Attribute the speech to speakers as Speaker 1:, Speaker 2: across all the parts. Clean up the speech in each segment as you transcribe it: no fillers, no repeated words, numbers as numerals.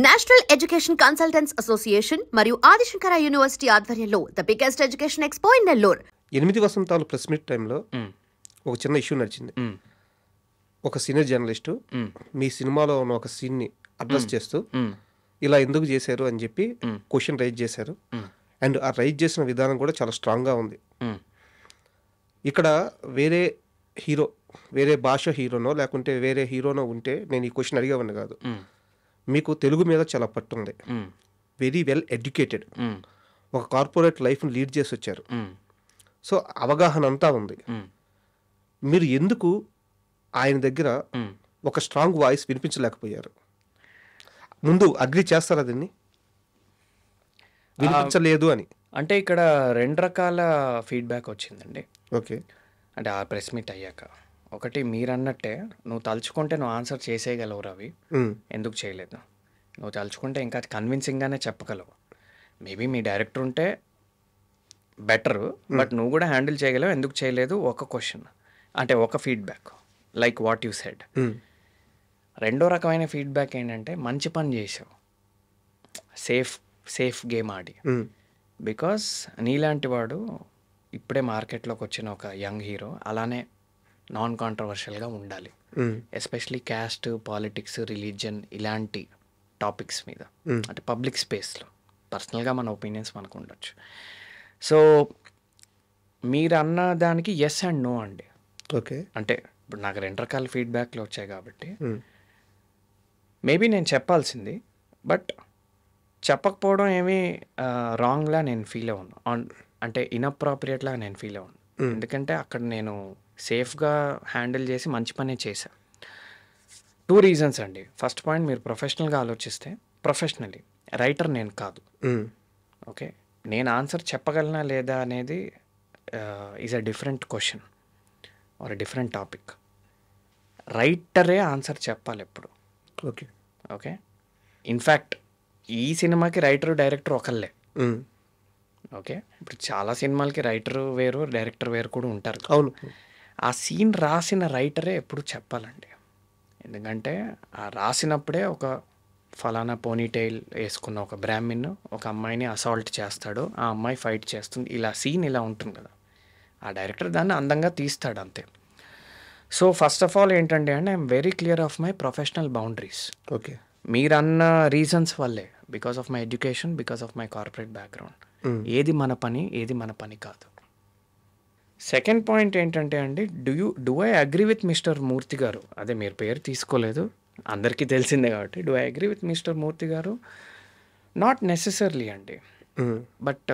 Speaker 1: National education consultants association మరియు Adi Shankara university ఆధ్వర్యంలో the biggest education expo in Nellore
Speaker 2: 8 Vasanthalu press meet టైంలో ఒక చిన్న ఇష్యూ నడిచింది. ఒక సీనియర్ జర్నలిస్టు మీ సినిమాలో ఉన్న ఒక సీన్ని అడ్రస్ చేస్తూ ఇలా ఎందుకు చేశారు అని చెప్పి క్వశ్చన్ రైజ్ చేశారు. అండ్ ఆ రైజ్ చేసిన విధానం కూడా చాలా స్ట్రాంగ్గా ఉంది. ఇక్కడ వేరే హీరో, వేరే భాష హీరోనో లేకుంటే వేరే హీరోనో ఉంటే నేను ఈ క్వశ్చన్ అడిగేవాడిని కాదు. మీకు తెలుగు మీద చాలా పట్టు ఉంది, వెరీ వెల్ ఎడ్యుకేటెడ్, ఒక కార్పొరేట్ లైఫ్ని లీడ్ చేసి వచ్చారు, సో అవగాహన అంతా ఉంది. మీరు ఎందుకు ఆయన దగ్గర ఒక స్ట్రాంగ్ వాయిస్ వినిపించలేకపోయారు? ముందు అగ్రి చేస్తారా దీన్ని వినిపించలేదు అని?
Speaker 3: అంటే ఇక్కడ 2 రకాల ఫీడ్బ్యాక్ వచ్చిందండి.
Speaker 2: ఓకే,
Speaker 3: అంటే ఆ ప్రెస్ మీట్ అయ్యాక ఒకటి, మీరు అన్నట్టే నువ్వు తలుచుకుంటే నువ్వు ఆన్సర్ చేసేయగలవు రవి, ఎందుకు చేయలేదు? నువ్వు తలుచుకుంటే ఇంకా కన్విన్సింగ్గానే చెప్పగలవు. మేబీ మీ డైరెక్టర్ ఉంటే బెటరు, బట్ నువ్వు కూడా హ్యాండిల్ చేయగలవు, ఎందుకు చేయలేదు? ఒక క్వశ్చన్, అంటే ఒక feedback like what you said. రెండో రకమైన ఫీడ్బ్యాక్ ఏంటంటే మంచి పని చేసావు, సేఫ్ గేమ్ ఆడి. బికాస్ నీలాంటి వాడు ఇప్పుడే మార్కెట్లోకి వచ్చిన ఒక యంగ్ హీరో అలానే నాన్ కాంట్రవర్షియల్గా ఉండాలి, ఎస్పెషలీ క్యాస్ట్, పాలిటిక్స్, రిలీజియన్ ఇలాంటి టాపిక్స్ మీద, అంటే పబ్లిక్ స్పేస్లో. పర్సనల్గా మన ఒపీనియన్స్ మనకు ఉండొచ్చు. సో మీరు అన్న దానికి ఎస్ అండ్ నో అండి.
Speaker 2: ఓకే,
Speaker 3: అంటే ఇప్పుడు నాకు 2 రకాల ఫీడ్బ్యాక్లు వచ్చాయి కాబట్టి మేబీ నేను చెప్పాల్సింది, బట్ చెప్పకపోవడం ఏమీ రాంగ్లా నేను ఫీల్ అవ్వను, అంటే ఇన్అప్రాప్రియేట్లా నేను ఫీల్ అవ్వను. ఎందుకంటే అక్కడ నేను సేఫ్గా హ్యాండిల్ చేసి మంచి పనే చేశా. 2 రీజన్స్ అండి. ఫస్ట్ పాయింట్, మీరు ప్రొఫెషనల్గా ఆలోచిస్తే, ప్రొఫెషనలీ రైటర్ నేను కాదు. ఓకే, నేను ఆన్సర్ చెప్పగలనా లేదా అనేది is a different question or different topic. రైటరే ఆన్సర్ చెప్పాలి ఎప్పుడు.
Speaker 2: ఓకే
Speaker 3: ఓకే, ఇన్ఫ్యాక్ట్ ఈ సినిమాకి రైటర్ డైరెక్టర్ ఒకళ్ళే. ఓకే, ఇప్పుడు చాలా సినిమాలకి రైటర్ వేరు, డైరెక్టర్ వేరు కూడా ఉంటారు.
Speaker 2: అవును,
Speaker 3: ఆ సీన్ రాసిన రైటరే ఎప్పుడు చెప్పాలండి. ఎందుకంటే ఆ రాసినప్పుడే ఒక ఫలానా పోనీటైల్ వేసుకున్న ఒక బ్రాహ్మిన్ ఒక అమ్మాయిని అసాల్ట్ చేస్తాడు, ఆ అమ్మాయి ఫైట్ చేస్తుంది, ఇలా సీన్ ఇలా ఉంటుంది కదా, ఆ డైరెక్టర్ దాన్ని అందంగా తీస్తాడు అంతే. సో ఫస్ట్ ఆఫ్ ఆల్ ఏంటంటే అండి, I'm very clear of my professional boundaries.
Speaker 2: Okay,
Speaker 3: మీరన్న రీజన్స్ వల్లే, because of my education, because of my corporate background, ఏది మన పని ఏది మన పని కాదు. సెకండ్ పాయింట్ ఏంటంటే అండి, do I agree with Mister Murthy garu? అదే మీరు పేరు తీసుకోలేదు, అందరికీ తెలిసిందే కాబట్టి, do I agree with Mister Murthy garu? Not necessarily అండి, but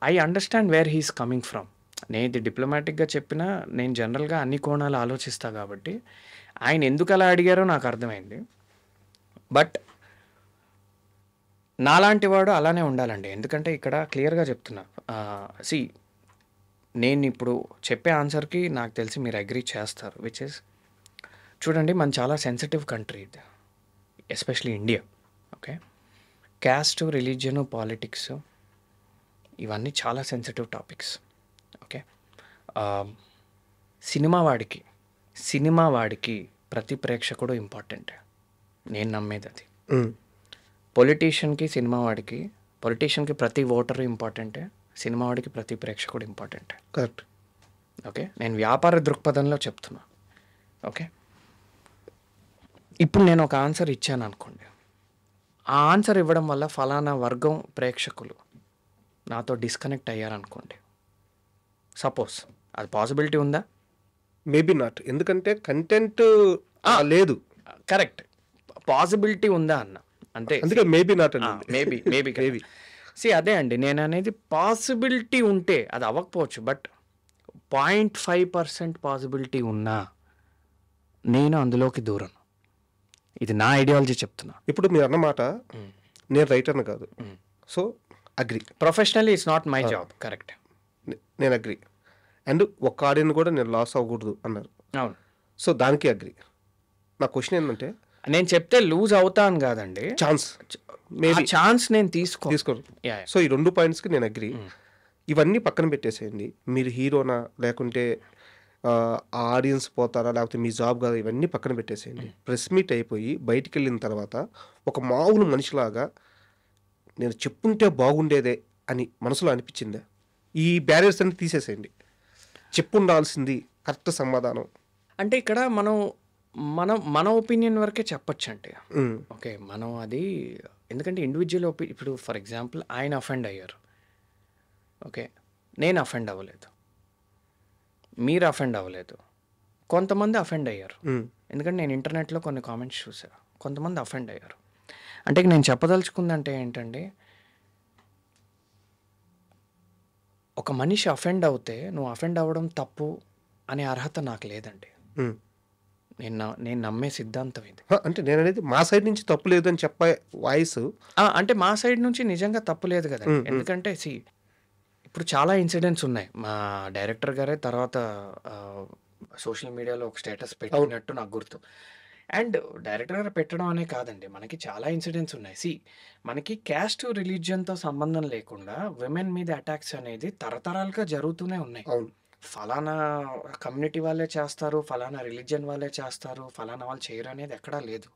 Speaker 3: I understand where he's coming from. నేను ఇది డిప్లొమాటిక్గా చెప్పినా, నేను జనరల్గా అన్ని కోణాలు ఆలోచిస్తా కాబట్టి ఆయన ఎందుకు అలా అడిగారో నాకు అర్థమైంది. బట్ నాలాంటి వాడు అలానే ఉండాలండి. ఎందుకంటే ఇక్కడ క్లియర్గా చెప్తున్నా, నేను ఇప్పుడు చెప్పే ఆన్సర్కి నాకు తెలిసి మీరు అగ్రీ చేస్తారు, విచ్ ఇస్, చూడండి మన చాలా సెన్సిటివ్ కంట్రీ ఇది, especially India. Okay, caste, religion, politics ఇవన్నీ చాలా సెన్సిటివ్ టాపిక్స్. ఓకే, సినిమా వాడికి ప్రతి ప్రేక్షకుడు ఇంపార్టెంట్, నేను నమ్మేది అది. పొలిటీషియన్కి ప్రతి ఓటరు ఇంపార్టెంటే, సినిమా వాడికి ప్రతి ప్రేక్షకుడు ఇంపార్టెంటే.
Speaker 2: కరెక్ట్.
Speaker 3: ఓకే, నేను వ్యాపార దృక్పథంలో చెప్తున్నా. ఓకే, ఇప్పుడు నేను ఒక ఆన్సర్ ఇచ్చాను అనుకోండి, ఆ ఆన్సర్ ఇవ్వడం వల్ల ఫలానా వర్గం ప్రేక్షకులు నాతో డిస్కనెక్ట్ అయ్యారనుకోండి, సపోజ్, అది పాసిబిలిటీ ఉందా?
Speaker 2: మేబీ నాట్, ఎందుకంటే కంటెంట్ లేదు.
Speaker 3: కరెక్ట్, పాసిబిలిటీ ఉందా అన్న, అంటే
Speaker 2: అందుకే మేబీ నాట్,
Speaker 3: మేబీ అదే అండి నేను అనేది. పాసిబిలిటీ ఉంటే అది అవ్వకపోవచ్చు, బట్ 0.5% పాసిబిలిటీ ఉన్నా నేను అందులోకి దూరం. ఇది నా ఐడియాలజీ చెప్తున్నా.
Speaker 2: ఇప్పుడు మీరు అన్నమాట, నేను రైటర్ని కాదు, so agri.
Speaker 3: Professionally it's not my job, correct,
Speaker 2: నేను అగ్రి. అండ్ ఒక్క ఆడియన్ కూడా నేను లాస్ అవ్వకూడదు అన్నారు.
Speaker 3: అవును,
Speaker 2: సో దానికి అగ్రి. నా క్వశ్చన్ ఏంటంటే,
Speaker 3: నేను చెప్తే లూజ్ అవుతాను కాదండి, ఛాన్స్ నేను
Speaker 2: తీసుకోరు. సో ఈ 2 పాయింట్స్కి నేను అగ్రి. ఇవన్నీ పక్కన పెట్టేసేయండి. మీరు హీరోనా లేకుంటే ఆ ఆడియన్స్ పోతారా లేకపోతే మీ జాబ్ కాదా ఇవన్నీ పక్కన పెట్టేసేయండి. ప్రెస్ మీట్ అయిపోయి బయటికి వెళ్ళిన తర్వాత ఒక మామూలు మనిషిలాగా నేను చెప్పుంటే బాగుండేదే అని మనసులో అనిపించిందా? ఈ బ్యారియర్స్ అన్ని తీసేసేయండి. చెప్పుండాల్సింది కరెక్ట్ సమాధానం.
Speaker 3: అంటే ఇక్కడ మనం మనం మన ఒపీనియన్ వరకే చెప్పొచ్చండి.
Speaker 2: ఉమ్,
Speaker 3: ఓకే. మనం అది ఎందుకంటే ఇండివిజువల్ ఇప్పుడు ఫర్ ఎగ్జాంపుల్ ఆయన అఫెండ్ అయ్యారు. ఓకే. నేను అఫెండ్ అవ్వలేదు. మీరు అఫెండ్ అవ్వలేదు. కొంతమంది అఫెండ్ అయ్యారు.
Speaker 2: ఉమ్,
Speaker 3: ఎందుకంటే నేను ఇంటర్నెట్లో కొన్ని కామెంట్స్ చూసా. కొంతమంది అఫెండ్ అయ్యారు. అంటే నేను చెప్పదలుచుకుందంటే ఏంటంటే, ఒక మనిషి అఫెండ్ అవుతే నువ్వు అఫెండ్ అవ్వడం తప్పు అనే అర్హత నాకు లేదండి.
Speaker 2: ఉమ్.
Speaker 3: నేను నమ్మే సిద్ధాంతం ఇది.
Speaker 2: అంటే నేను అనేది మా సైడ్ నుంచి తప్పు లేదు అని చెప్పే వాయిస్.
Speaker 3: అంటే మా సైడ్ నుంచి నిజంగా తప్పు లేదు కదండి. ఎందుకంటే ఇప్పుడు చాలా ఇన్సిడెంట్స్ ఉన్నాయి. మా డైరెక్టర్ గారే తర్వాత సోషల్ మీడియాలో ఒక స్టేటస్ పెట్టినట్టు నాకు గుర్తు. అండ్ డైరెక్టర్ గారు పెట్టడం అనే కాదండి, మనకి చాలా ఇన్సిడెంట్స్ ఉన్నాయి. మనకి క్యాస్ట్ రిలీజియన్తో సంబంధం లేకుండా విమెన్ మీద అటాక్స్ అనేది తరతరాలుగా జరుగుతూనే ఉన్నాయి.
Speaker 2: అవును.
Speaker 3: ఫలానా కమ్యూనిటీ వాళ్ళే చేస్తారు, ఫలానా రిలీజియన్ వాళ్ళే చేస్తారు, ఫలానా వాళ్ళు చేయరు అనేది ఎక్కడా లేదు.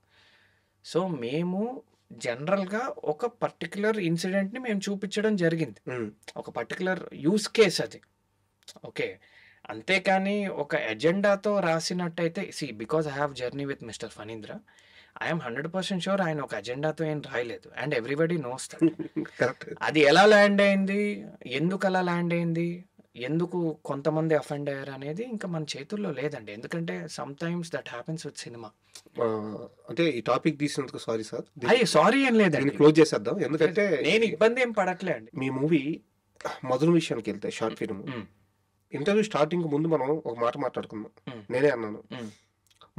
Speaker 3: సో మేము జనరల్గా ఒక పర్టికులర్ ఇన్సిడెంట్ని మేము చూపించడం జరిగింది. ఒక పర్టికులర్ యూస్ కేస్ అది. ఓకే. అంతేకాని ఒక ఎజెండాతో రాసినట్టయితే because I have journey with Mister Phanindra, I'm 100% sure ఆయన ఒక ఎజెండాతో ఏం రాయలేదు. And everybody knows that.
Speaker 2: Correct.
Speaker 3: అది ఎలా ల్యాండ్ అయింది, ఎందుకు అలా ల్యాండ్ అయింది, ఎందుకు కొంతమంది అఫెండ్ అయ్యారు అనేది ఇంకా మన చేతుల్లో లేదండి. ఎందుకంటే some times that happens with cinema.
Speaker 2: అంటే ఈ టాపిక్ తీసినందుకు సారీ సార్.
Speaker 3: అయ్యి సారీ ఏం లేదండి,
Speaker 2: క్లోజ్ చేసేద్దాం. ఎందుకంటే
Speaker 3: నేను ఇబ్బంది ఏం పడట్లే అండి.
Speaker 2: మీ మూవీ మొదలు విషయానికి వెళ్తే షార్ట్ ఫిల్మ్ ఇంటర్వ్యూ స్టార్టింగ్ ముందు మనం ఒక మాట మాట్లాడుకుందాం. నేనే అన్నాను,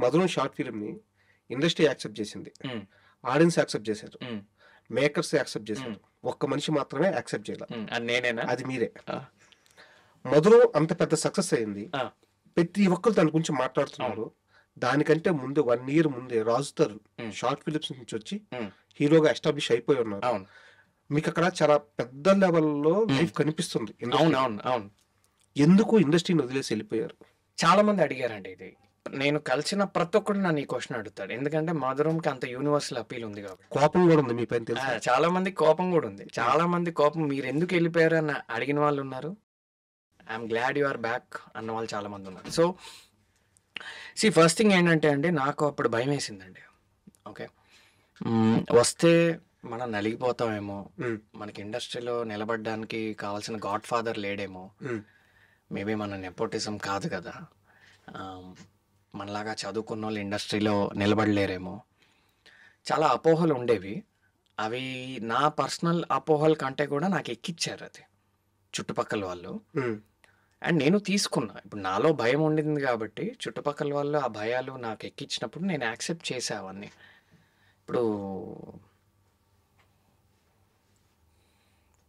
Speaker 2: మధురం షార్ట్ ఫిల్మ్ని ఇండస్ట్రీ యాక్సెప్ట్ చేసింది, ఆడియన్స్ యాక్సెప్ట్ చేశారు, మేకర్స్ యాక్సెప్ట్ చేశారు, ఒక్క మనిషి మాత్రమే యాక్సెప్ట్ చేయాలి.
Speaker 3: నేనేనా?
Speaker 2: అది మీరే. మధురం అంత పెద్ద సక్సెస్ అయింది, ప్రతి ఒక్కరు దాని గురించి మాట్లాడుతున్నారు. దానికంటే ముందు 1 year ముందే రాజుతారు షార్ట్ ఫిలిమ్స్ నుంచి వచ్చి హీరోగా ఎస్టాబ్లిష్ అయిపోయి ఉన్నారు. మీకు అక్కడ చాలా పెద్ద లెవెల్లో లైఫ్ కనిపిస్తుంది. ఎందుకు ఇండస్ట్రీని వదిలేసి వెళ్ళిపోయారు?
Speaker 3: చాలా మంది అడిగారండి ఇది. నేను కలిసిన ప్రతి ఒక్కరు నన్ను ఈ క్వశ్చన్ అడుగుతాడు. ఎందుకంటే మధురంకి అంత యూనివర్సల్ అపీల్ ఉంది కాబట్టి.
Speaker 2: కోపం కూడా ఉంది మీ పైన తెలుసు.
Speaker 3: చాలా మంది కోపం కూడా ఉంది. చాలా మంది కోపం మీరు ఎందుకు వెళ్ళిపోయారు అని అడిగిన వాళ్ళు ఉన్నారు. I'm glad you are back అన్న వాళ్ళు చాలా మంది ఉన్నారు. సో ఫస్ట్ థింగ్ ఏంటంటే అండి, నాకు అప్పుడు భయం వేసిందండి. ఓకే, వస్తే మనం నలిగిపోతామేమో, మనకి ఇండస్ట్రీలో నిలబడడానికి కావాల్సిన గాడ్ ఫాదర్ లేడేమో, మేబీ మన నెపోటిజం కాదు కదా, మనలాగా చదువుకున్న వాళ్ళు ఇండస్ట్రీలో నిలబడలేరేమో, చాలా అపోహలు ఉండేవి. అవి నా పర్సనల్ అపోహల కంటే కూడా నాకు ఎక్కిచ్చారు అది చుట్టుపక్కల వాళ్ళు. అండ్ నేను తీసుకున్నా. ఇప్పుడు నాలో భయం ఉండింది కాబట్టి చుట్టుపక్కల వాళ్ళు ఆ భయాలు నాకు ఎక్కించినప్పుడు నేను యాక్సెప్ట్ చేసా అవన్నీ. ఇప్పుడు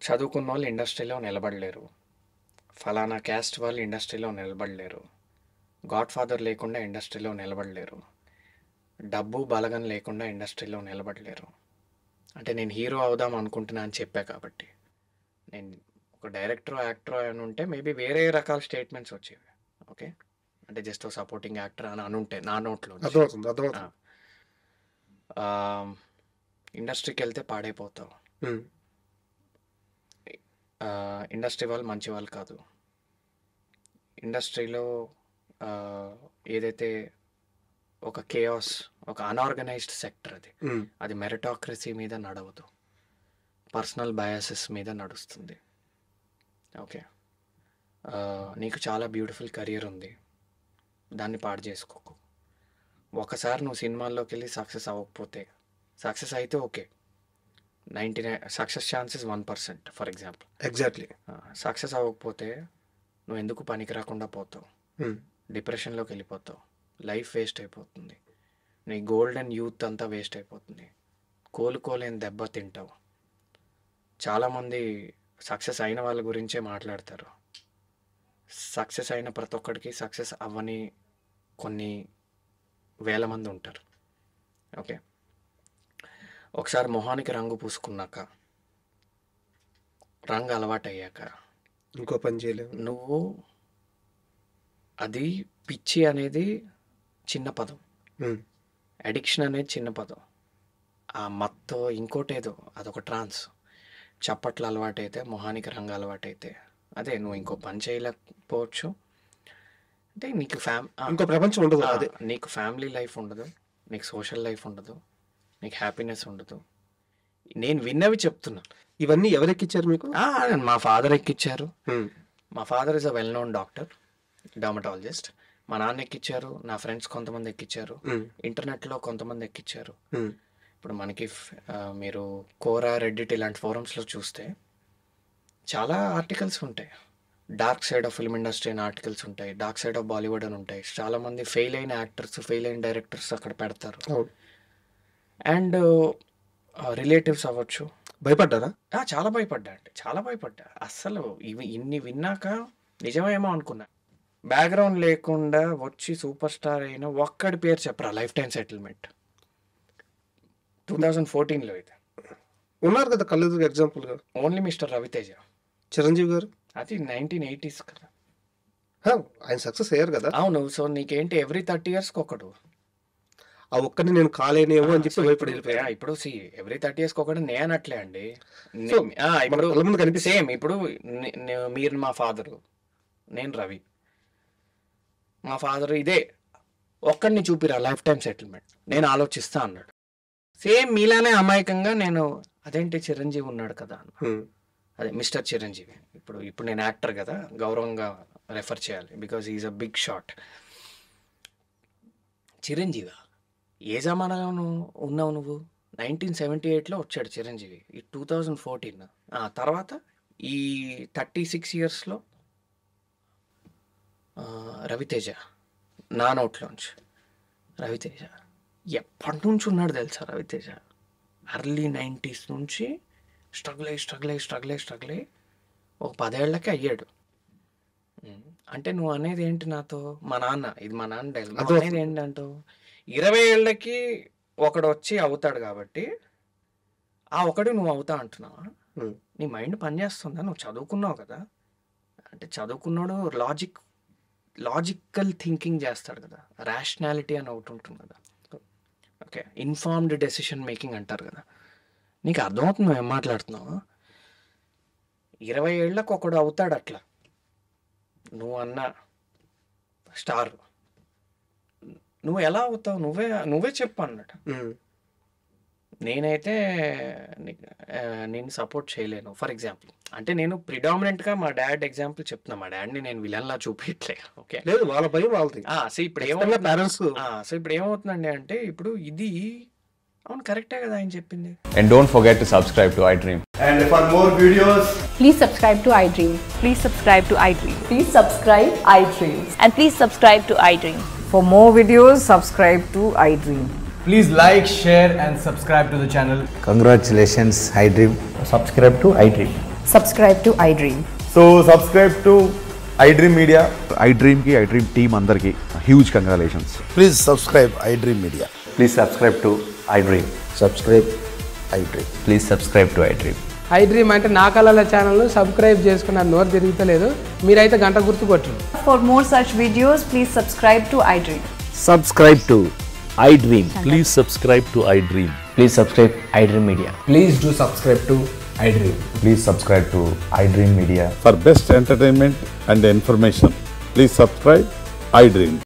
Speaker 3: చదువుకున్న వాళ్ళు ఇండస్ట్రీలో నిలబడలేరు, ఫలానా క్యాస్ట్ వాళ్ళు ఇండస్ట్రీలో నిలబడలేరు, గాడ్ ఫాదర్ లేకుండా ఇండస్ట్రీలో నిలబడలేరు, డబ్బు బలగం లేకుండా ఇండస్ట్రీలో నిలబడలేరు. అంటే నేను హీరో అవుదాం అనుకుంటున్నా అని చెప్పా కాబట్టి. నేను ఒక డైరెక్టర్ యాక్టర్ అని ఉంటే మేబీ వేరే రకాల స్టేట్మెంట్స్ వచ్చేవి. ఓకే, అంటే జస్ట్ సపోర్టింగ్ యాక్టర్ అని అనుంటే నా నోట్లో ఇండస్ట్రీకి వెళ్తే పాడైపోతావు, ఇండస్ట్రీ వాళ్ళు మంచి వాళ్ళు కాదు, ఇండస్ట్రీలో ఏదైతే ఒక కేయాస్, ఒక అన్ఆర్గనైజ్డ్ సెక్టర్ అది మెరిటాక్రసీ మీద నడవదు, పర్సనల్ బయాసెస్ మీద నడుస్తుంది. ఓకే, నీకు చాలా బ్యూటిఫుల్ కెరియర్ ఉంది, దాన్ని పాడు చేసుకోకు. ఒకసారి నువ్వు సినిమాల్లోకి వెళ్ళి సక్సెస్ అవ్వకపోతే, సక్సెస్ అయితే okay, 99 success chances 1% for example.
Speaker 2: Exactly.
Speaker 3: Success అవ్వకపోతే నువ్వు ఎందుకు పనికి రాకుండా పోతావు, డిప్రెషన్లోకి వెళ్ళిపోతావు, లైఫ్ వేస్ట్ అయిపోతుంది, నీ గోల్డెన్ యూత్ అంతా వేస్ట్ అయిపోతుంది, కోలుకోలేని దెబ్బ తింటావు. చాలామంది సక్సెస్ అయిన వాళ్ళ గురించే మాట్లాడతారు. సక్సెస్ అయిన ప్రతి ఒక్కడికి సక్సెస్ అవ్వని కొన్ని వేల మంది ఉంటారు. ఓకే, ఒకసారి మొహానికి రంగు పూసుకున్నాక, రంగు అలవాటు అయ్యాక
Speaker 2: ఇంకో పని చేయలేవు.
Speaker 3: నువ్వు అది పిచ్చి అనేది చిన్న పదం, అడిక్షన్ అనేది చిన్న పదం, ఆ మత్తు ఇంకోటేదో అదొక ట్రాన్స్. చప్పట్ల అలవాటైతే, మొహానికి రంగు అలవాటైతే, అదే నువ్వు ఇంకో పని చేయలేకపోవచ్చు, అంటే నీకు
Speaker 2: ఇంకో ప్రపంచం ఉండదు. అదే
Speaker 3: నీకు ఫ్యామిలీ లైఫ్ ఉండదు, నీకు సోషల్ లైఫ్ ఉండదు, నీకు హ్యాపీనెస్ ఉండదు. నేను విన్నవి చెప్తున్నా.
Speaker 2: ఇవన్నీ ఎవరెక్కిచ్చారు మీకు?
Speaker 3: మా ఫాదర్ ఎక్కిచ్చారు. మా father is a well known doctor, dermatologist. మా నాన్న ఎక్కిచ్చారు, నా ఫ్రెండ్స్ కొంతమంది ఎక్కిచ్చారు, ఇంటర్నెట్లో కొంతమంది ఎక్కిచ్చారు. ఇప్పుడు మనకి మీరు కోరా, రెడ్డిట్ ఇలాంటి ఫోరమ్స్లో చూస్తే చాలా ఆర్టికల్స్ ఉంటాయి. Dark side of film industry అని ఆర్టికల్స్ ఉంటాయి, డార్క్ సైడ్ ఆఫ్ బాలీవుడ్ అని ఉంటాయి. చాలామంది ఫెయిల్ అయిన యాక్టర్స్, ఫెయిల్ అయిన డైరెక్టర్స్ అక్కడ పెడతారు. అండ్ రిలేటివ్స్ అవ్వచ్చు.
Speaker 2: భయపడ్డారా?
Speaker 3: చాలా భయపడ్డా, అంటే చాలా భయపడ్డా. అస్సలు ఇన్ని విన్నాక నిజమేమో అనుకున్నా. బ్యాక్గ్రౌండ్ లేకుండా వచ్చి సూపర్ స్టార్ అయిన ఒక్కడి పేరు చెప్పరా, లైఫ్ టైం సెటిల్మెంట్ 2014లో అయితే
Speaker 2: ఉన్నారు కదా కళ్ళు ఎగ్జాంపుల్గా.
Speaker 3: Only mister Raviteja.
Speaker 2: చిరంజీవి గారు
Speaker 3: అది 1980s కదా,
Speaker 2: ఆయన సక్సెస్ అయ్యారు కదా.
Speaker 3: అవును. సో నీకేంటి ఎవ్రీ 30 years ఒకడు,
Speaker 2: ఆ ఒక్కడిని నేను కాలేనేమో అని చెప్పి భయపడి
Speaker 3: ఇప్పుడు ఎవ్రీ 30 years ఒకటి నేనట్లే అండి. ఇప్పుడు సేమ్ ఇప్పుడు మీరు మా ఫాదరు, నేను రవి. మా ఫాదర్ ఇదే ఒక్కడిని చూపిరా లైఫ్ టైం సెటిల్మెంట్, నేను ఆలోచిస్తా అన్నాడు. సేమ్ మీలానే అమాయకంగా నేను అదేంటి చిరంజీవి ఉన్నాడు కదా అన్న, అదే మిస్టర్ చిరంజీవి. ఇప్పుడు నేను యాక్టర్ కదా, గౌరవంగా రెఫర్ చేయాలి, because is a big shot. Chiranjeevi ఏ జమానాలో ఉన్నావు నువ్వు? 1978లో వచ్చాడు చిరంజీవి, ఈ 2014. తర్వాత ఈ 36 yearsలో రవితేజ నా నోట్లోంచి. రవితేజ ఎప్పటి నుంచి ఉన్నాడు తెలుసా? రవితేజ ఎర్లీ 90s నుంచి స్ట్రగుల్ అయ్యి ఒక 10 ఏళ్ళకి అయ్యాడు. అంటే నువ్వు అనేది ఏంటి నాతో? మా నాన్న, ఇది మా నాన్న డైలాగ్, అనేది ఏంటంటూ 20 ఏళ్ళకి ఒకడు వచ్చి అవుతాడు కాబట్టి ఆ ఒకడు నువ్వు అవుతా అంటున్నావా? నీ మైండ్ పనిచేస్తుందా? నువ్వు చదువుకున్నావు కదా, అంటే చదువుకున్నాడు లాజికల్ థింకింగ్ చేస్తాడు కదా, రేషనాలిటీ అని ఒకటి ఉంటుంది కదా, ఓకే, ఇన్ఫార్మ్డ్ డెసిషన్ మేకింగ్ అంటారు కదా. నీకు అర్థమవుతుంది నువ్వు ఏం మాట్లాడుతున్నావు? 20 ఏళ్ళకు ఒకడు అవుతాడు అట్లా, నువ్వు అన్న స్టార్, నువ్వు ఎలా అవుతావు? నువ్వే చెప్పు అన్నట్టు. నేనైతే నేను సపోర్ట్ చేయలేను. ఫర్ ఎగ్జాంపుల్, అంటే నేను ప్రిడామినెంట్గా మా డాడ్ ఎగ్జాంపుల్ చెప్తున్నా. మా డాడ్ని నేను విలన్లా చూపించలే, ఓకే,
Speaker 2: లేదు వాళ్ళ భయం వాళ్ళది.
Speaker 3: సో ఇప్పుడు ఏమవుతుందండి అంటే ఇప్పుడు ఇది అవును కరెక్టే కదా ఆయన చెప్పింది.
Speaker 4: And don't forget to subscribe to iDream.
Speaker 5: And for more videos,
Speaker 6: please subscribe to iDream.
Speaker 7: Please subscribe to iDream.
Speaker 6: Please subscribe iDream.
Speaker 7: And please subscribe to iDream.
Speaker 6: For more videos, subscribe to iDream.
Speaker 5: please like, share and subscribe to the channel.
Speaker 8: Congratulations, iDream.
Speaker 5: Subscribe to iDream.
Speaker 6: Subscribe to iDream.
Speaker 4: So subscribe to iDream Media. iDream ki iDream team andarki huge congratulations.
Speaker 8: Please subscribe iDream Media.
Speaker 4: Please subscribe to iDream.
Speaker 8: Subscribe iDream.
Speaker 4: Please subscribe to iDream.
Speaker 9: iDream అంటే నా కళల channel subscribe చేసుకున్న నోరు తిరుగుతలేదు, మీరైతే గంట గుర్తు కొట్టండి.
Speaker 6: For more such videos, please subscribe to iDream.
Speaker 8: Subscribe to iDream.
Speaker 10: Please subscribe to iDream.
Speaker 8: Please subscribe iDream Media.
Speaker 5: Please do subscribe to iDream.
Speaker 4: Please subscribe to iDream Media.
Speaker 10: For best entertainment and information, please subscribe iDream.